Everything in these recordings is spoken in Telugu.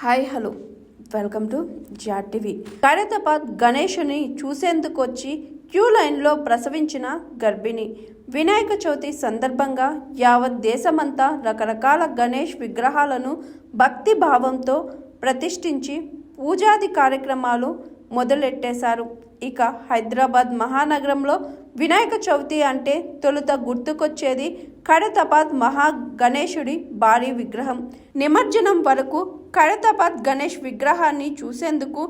Hi hello welcome to Jaat TV. Khairatabad గణేషుని చూసేందుకు వచ్చి క్యూ లైన్లో ప్రసవించిన గర్భిణి. వినాయక చవితి సందర్భంగా యావత్ దేశమంతా రకరకాల గణేష్ విగ్రహాలను భక్తి భావంతో ప్రతిష్ఠించి పూజాది కార్యక్రమాలు మొదలెట్టేశారు. ఇక హైదరాబాద్ మహానగరంలో వినాయక చవితి అంటే తొలుత గుర్తుకొచ్చేది ఖైరతాబాద్ మహా గణేశుడి భారీ విగ్రహం. నిమజ్జనం వరకు ఖైరతాబాద్ గణేష్ విగ్రహాన్ని చూసేందుకు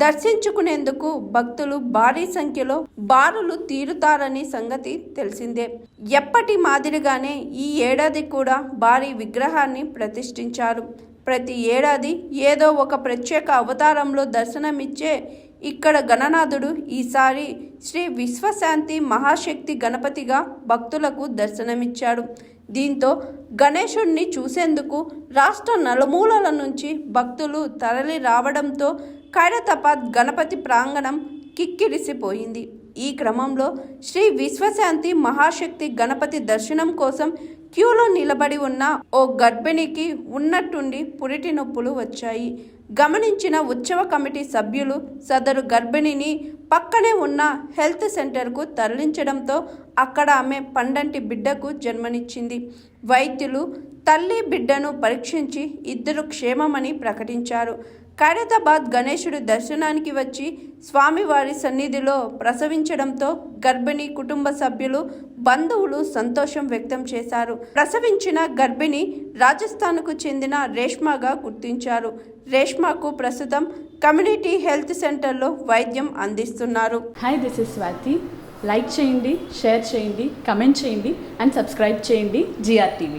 దర్శించుకునేందుకు భక్తులు భారీ సంఖ్యలో బారులు తీరుతారని సంగతి తెలిసిందే. ఎప్పటి మాదిరిగానే ఈ ఏడాది కూడా భారీ విగ్రహాన్ని ప్రతిష్ఠించారు. ప్రతి ఏడాది ఏదో ఒక ప్రత్యేక అవతారంలో దర్శనమిచ్చే ఇక్కడ గణనాథుడు ఈసారి శ్రీ విశ్వశాంతి మహాశక్తి గణపతిగా భక్తులకు దర్శనమిచ్చాడు. దీంతో గణేశుడిని చూసేందుకు రాష్ట్ర నలుమూలల నుంచి భక్తులు తరలి రావడంతో ఖైరతాబాద్ గణపతి ప్రాంగణం కిక్కిరిసిపోయింది. ఈ క్రమంలో శ్రీ విశ్వశాంతి మహాశక్తి గణపతి దర్శనం కోసం క్యూలో నిలబడి ఉన్న ఓ గర్భిణికి ఉన్నట్టుండి పురిటి నొప్పులు వచ్చాయి. గమనించిన ఉత్సవ కమిటీ సభ్యులు సదరు గర్భిణిని పక్కనే ఉన్న హెల్త్ సెంటర్కు తరలించడంతో అక్కడ ఆమె పండంటి బిడ్డకు జన్మనిచ్చింది. వైద్యులు తల్లి బిడ్డను పరీక్షించి ఇద్దరు క్షేమమని ప్రకటించారు. ఖైరతాబాద్ గణేశుడి దర్శనానికి వచ్చి స్వామివారి సన్నిధిలో ప్రసవించడంతో గర్భిణి కుటుంబ సభ్యులు బంధువులు సంతోషం వ్యక్తం చేశారు. ప్రసవించిన గర్భిణి రాజస్థాన్కు చెందిన రేష్మాగా గుర్తించారు. రేష్మాకు ప్రస్తుతం కమ్యూనిటీ హెల్త్ సెంటర్లో వైద్యం అందిస్తున్నారు. Hi, this is Swathi. Like చేయండి, షేర్ చేయండి, కమెంట్ చేయండి అండ్ సబ్స్క్రైబ్ చేయండి జిఆర్ టీవీ.